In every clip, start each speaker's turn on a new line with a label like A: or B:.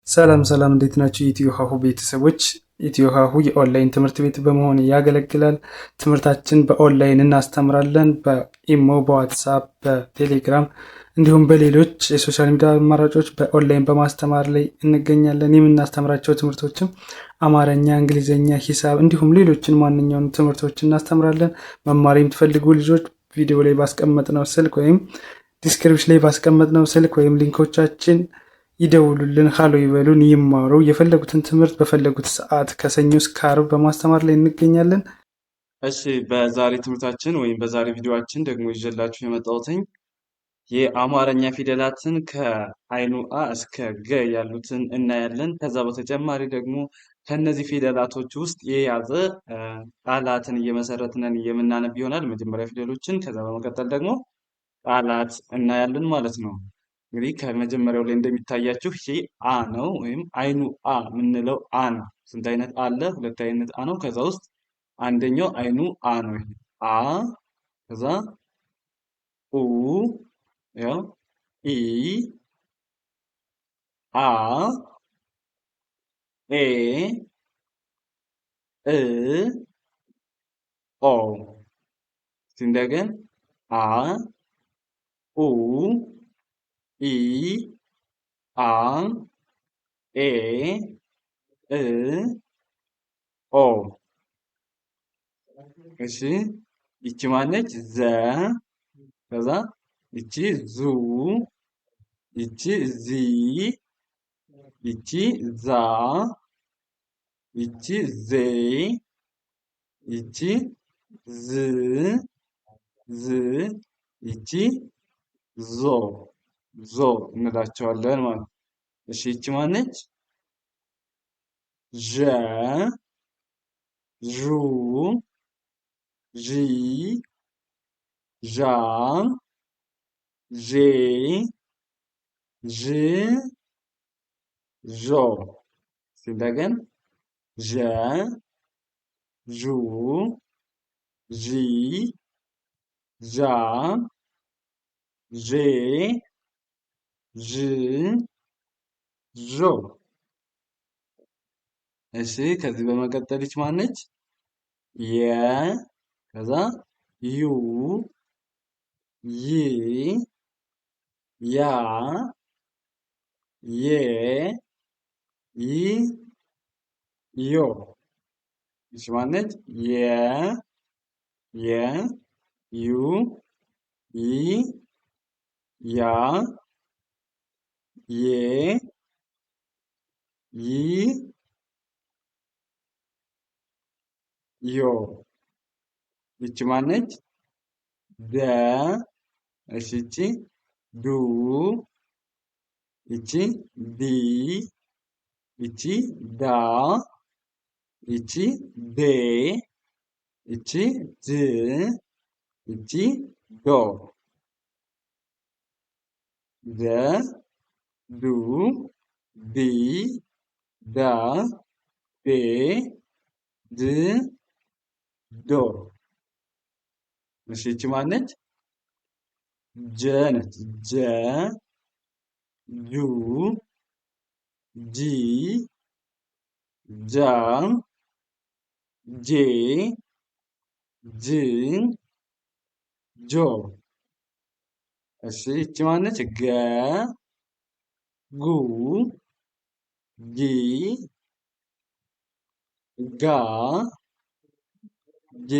A: ሰላም ሰላም፣ እንዴት ናችሁ? ኢትዮ ሀሁ ቤተሰቦች። ኢትዮ ሀሁ የኦንላይን ትምህርት ቤት በመሆን ያገለግላል። ትምህርታችን በኦንላይን እናስተምራለን። በኢሞ፣ በዋትሳፕ፣ በቴሌግራም እንዲሁም በሌሎች የሶሻል ሚዲያ አማራጮች በኦንላይን በማስተማር ላይ እንገኛለን። የምናስተምራቸው ትምህርቶችም አማርኛ፣ እንግሊዝኛ፣ ሂሳብ እንዲሁም ሌሎችን ማንኛውም ትምህርቶች እናስተምራለን። መማር የምትፈልጉ ልጆች ቪዲዮ ላይ ባስቀመጥነው ስልክ ወይም ዲስክሪፕሽን ላይ ባስቀመጥነው ስልክ ወይም ሊንኮቻችን ይደውሉልን፣ ሀሎ ይበሉን፣ ይማሩ። የፈለጉትን ትምህርት በፈለጉት ሰዓት ከሰኞ እስከ ዓርብ በማስተማር ላይ እንገኛለን።
B: እሺ በዛሬ ትምህርታችን ወይም በዛሬ ቪዲዮአችን ደግሞ ይዤላችሁ የመጣሁትኝ የአማርኛ ፊደላትን ከአይኑ አ እስከ ገ ያሉትን እናያለን። ከዛ በተጨማሪ ደግሞ ከነዚህ ፊደላቶች ውስጥ የያዘ ቃላትን እየመሰረትነን የምናነብ ይሆናል። መጀመሪያ ፊደሎችን፣ ከዛ በመቀጠል ደግሞ ቃላት እናያለን ማለት ነው። እንግዲህ ከመጀመሪያው ላይ እንደሚታያችሁ ይሄ አ ነው፣ ወይም አይኑ አ የምንለው አ ነው። ስንት አይነት አለ? ሁለት አይነት አ ነው። ከዛ ውስጥ አንደኛው አይኑ አ ነው። ይሄ አ፣ ከዛ ኡ፣ ያው ኢ፣ አ፣ ኤ፣ እ፣ ኦ። እንደገን አ፣ ኡ፣ ኢ፣ አ፣ ኤ፣ እ፣ ኦ። እሺ ይቺ ማነች? ዘ። ከዛ ይቺ ዙ፣ ይቺ ዚ፣ ይቺ ዛ፣ ይቺ ዜ፣ ይቺ ዝ፣ ዝ፣ ይቺ ዞ፣ ዞ እንላቸዋለን ማለት ነው። እሺ ይቺ ማነች? ዠ፣ ዡ፣ ዢ፣ ዣ፣ ዤ፣ ዥ፣ ዦ። እንደገን ዠ፣ ዡ፣ ዢ፣ ዣ፣ ዤ፣ ዥ፣ ዦ። እሺ ከዚህ በመቀጠል ይች ማነች? የ፣ ከዛ ዩ፣ ይ፣ ያ፣ የ፣ ይ፣ ዮ። ይች ማነች? የ፣ የ፣ ዩ፣ ይ፣ ያ፣ የ፣ ይ፣ ዮ። ይች ማነች? ደ። እሺ ይቺ ዱ፣ ይቺ ዲ፣ ይቺ ዳ፣ ይቺ ዴ፣ ይቺ ድ፣ ይቺ ዶ። ደ፣ ዱ፣ ዲ፣ ዳ፣ ዴ፣ ድ፣ ዶ። እሺ ይቺ ማነች? ጀ ነች። ጀ፣ ጁ፣ ጂ፣ ጃ፣ ጄ፣ ጅ፣ ጆ። እሺ ይቺ ማነች? ገ፣ ጉ፣ ጊ፣ ጋ፣ ጌ፣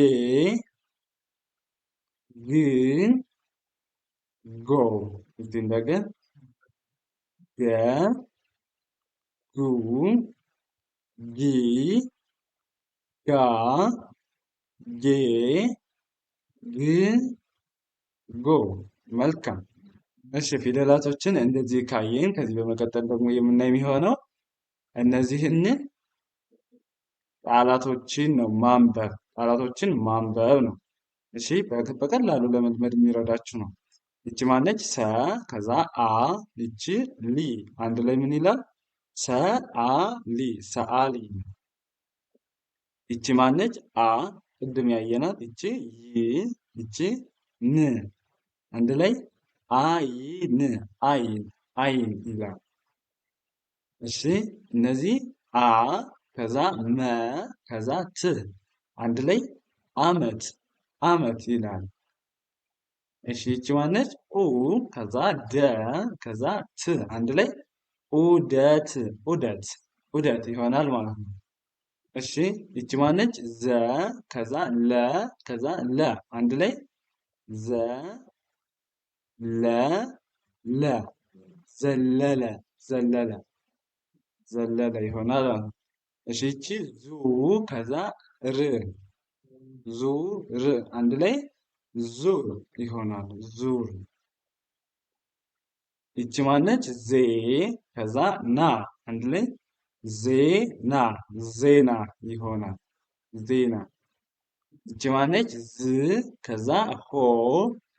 B: ግ፣ ጎ። እስቲ እንደገን ገ፣ ጉ፣ ጊ፣ ጋ፣ ጌ፣ ግ፣ ጎ። መልካም። እሺ ፊደላቶችን እንደዚህ ካየን ከዚህ በመቀጠል ደግሞ የምናይ የሚሆነው እነዚህን ቃላቶችን ነው ማንበብ። ቃላቶችን ማንበብ ነው። እሺ በቀላሉ ለመልመድ የሚረዳችሁ ነው። ይቺ ማነች? ሰ፣ ከዛ አ፣ ይቺ ሊ፣ አንድ ላይ ምን ይላል? ሰ አ ሊ፣ ሰአሊ። ይቺ ማነች? አ፣ ቅድም ያየናት። ይቺ ይ፣ ይቺ ን፣ አንድ ላይ አይን፣ አይን፣ አይን ይላል። እሺ እነዚህ አ ከዛ መ ከዛ ት አንድ ላይ አመት አመት ይላል። እሺ ይቺ ማነች? ኡ ከዛ ደ ከዛ ት አንድ ላይ ኡደት ኡደት ኡደት ይሆናል ማለት ነው። እሺ ይቺ ማነች? ዘ ከዛ ለ ከዛ ለ አንድ ላይ ዘ ለ ለ ዘለለ ዘለለ ዘለለ ይሆናል ማለት ነው። እሺ ይቺ ዙ ከዛ ር ዙ ር አንድ ላይ ዙር ይሆናል ዙር። ይቺ ማነች? ዜ ከዛ ና አንድ ላይ ዜና ዜና ይሆናል ዜና። ይቺ ማነች? ዝ ከዛ ሆ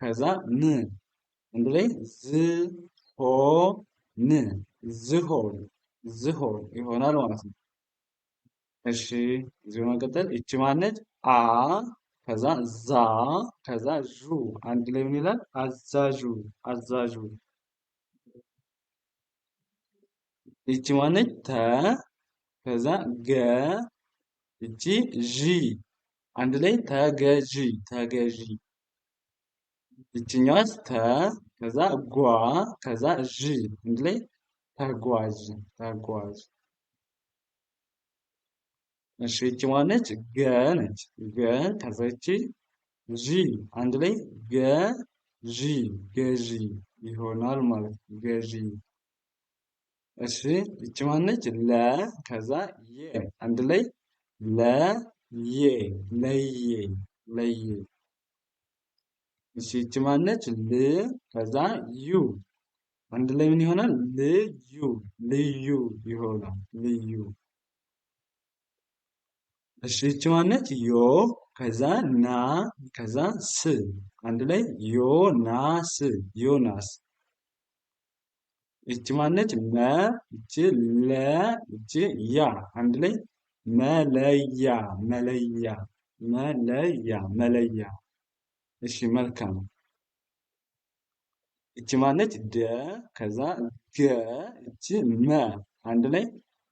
B: ከዛ ን አንድ ላይ ዝ ሆ ን ዝሆን ዝሆን ይሆናል ማለት ነው። እሺ እዚሁ መቀጠል ይቺ ማነች? አ ከዛ ዛ ከዛ ዡ አንድ ላይ ምን ይላል? አዛዡ አዛዡ። ይቺ ማነች? ተ ከዛ ገ ይቺ ዢ አንድ ላይ ተገዢ ተገዢ። ይችኛዋስ ተ ከዛ ጓ ከዛ ዥ አንድ ላይ ተጓዥ ተጓዥ። እሺ ይቺ ማነች? ገ ነች። ገ ከዛ ይቺ ዢ አንድ ላይ ገዢ ገዢ ይሆናል ማለት ነው። ገዢ። እሺ ይቺ ማነች? ለ ከዛ የ አንድ ላይ ለየ ለየ ለየ። እሺ ይቺ ማነች? ል ከዛ ዩ አንድ ላይ ምን ይሆናል? ልዩ ልዩ ይሆናል ልዩ። እሺ ይቺ ማነች? ዮ ከዛ ና ከዛ ስ አንድ ላይ ዮናስ ዮናስ። ይቺ ማነች? መ ይቺ ለ ይቺ ያ አንድ ላይ መለያ መለያ መለያ መለያ። እሺ መልካም። ይቺ ማነች? ደ ከዛ ገ ይቺ መ አንድ ላይ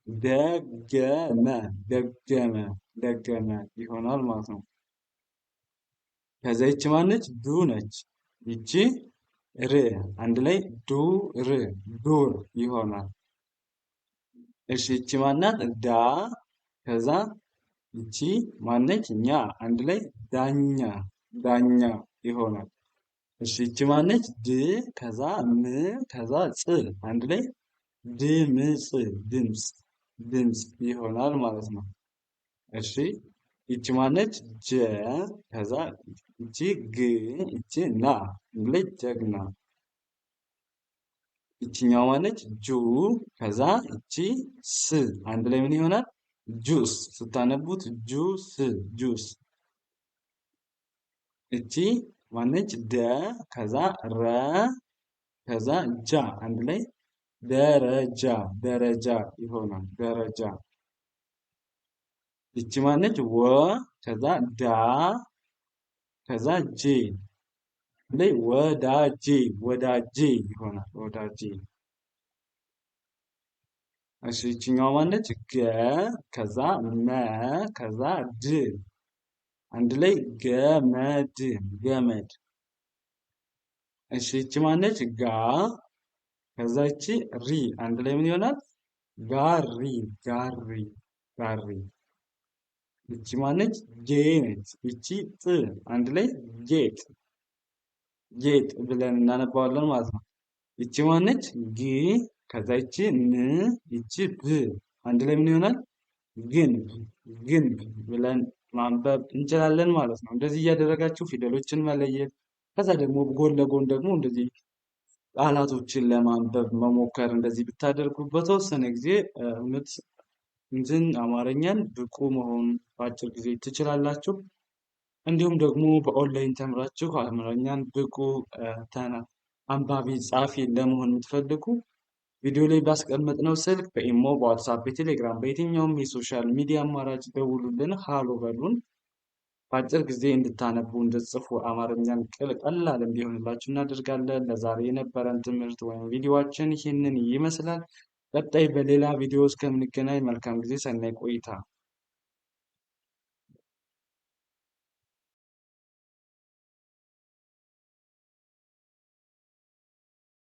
B: ደገመ ደገመ ደገመ ይሆናል ማለት ነው። ከዛ ይቺ ማነች? ዱ ነች። ይቺ ር አንድ ላይ ዱር ዱር ይሆናል። እሺ ይቺ ማናት? ዳ ከዛ ይቺ ማነች? ኛ አንድ ላይ ዳኛ ዳኛ ይሆናል። እሺ ይቺ ማነች? ድ ከዛ ም ከዛ ፅ አንድ ላይ ድምፅ ድምፅ ድምፅ ይሆናል ማለት ነው። እሺ ይቺ ማነች? ጀ ከዛ ይቺ ግ ይቺ ና አንድ ላይ ጀግና። ይቺኛው ማነች? ጁ ከዛ ይቺ ስ አንድ ላይ ምን ይሆናል? ጁስ ስታነቡት ጁስ ጁስ። እቺ ማነች? ደ ከዛ ረ ከዛ ጃ አንድ ላይ ደረጃ ደረጃ ይሆናል ደረጃ። ይቺ ማነች? ወ ከዛ ዳ ከዛ ጄ ላይ ወዳጄ ወዳጄ ይሆናል ወዳጄ። እሺ ይቺኛዋ ማነች? ገ ከዛ መ ከዛ ድ አንድ ላይ ገመድ ገመድ። እሺ ይቺ ማነች? ጋ ከዛ ይቺ ሪ አንድ ላይ ምን ይሆናል? ጋሪ ጋሪ ጋሪ። ይቺ ማነች? ጌ ነች። ይቺ ጥ አንድ ላይ ጌጥ ጌጥ ብለን እናነባዋለን ማለት ነው። ይቺ ማነች? ጊ ከዛ ይቺ ን ይቺ ብ አንድ ላይ ምን ይሆናል? ግንብ ግንብ ብለን ማንበብ እንችላለን ማለት ነው። እንደዚህ እያደረጋችሁ ፊደሎችን መለየት ከዛ ደግሞ ጎን ለጎን ደግሞ እንደዚህ ቃላቶችን ለማንበብ መሞከር እንደዚህ ብታደርጉ በተወሰነ ጊዜ እውነት እንትን አማርኛን ብቁ መሆን በአጭር ጊዜ ትችላላችሁ። እንዲሁም ደግሞ በኦንላይን ተምራችሁ አማርኛን ብቁ አንባቢ ጻፊ ለመሆን የምትፈልጉ ቪዲዮ ላይ ባስቀመጥነው ስልክ በኢሞ፣ በዋትሳፕ፣ በቴሌግራም በየትኛውም የሶሻል ሚዲያ አማራጭ ደውሉልን፣ ሃሎ በሉን። በአጭር ጊዜ እንድታነቡ እንድትጽፉ አማርኛን ቀላል እንዲሆንላችሁ እናደርጋለን። ለዛሬ የነበረን ትምህርት ወይም ቪዲዮዋችን ይህንን ይመስላል። ቀጣይ በሌላ ቪዲዮ እስከምንገናኝ መልካም ጊዜ፣ ሰናይ ቆይታ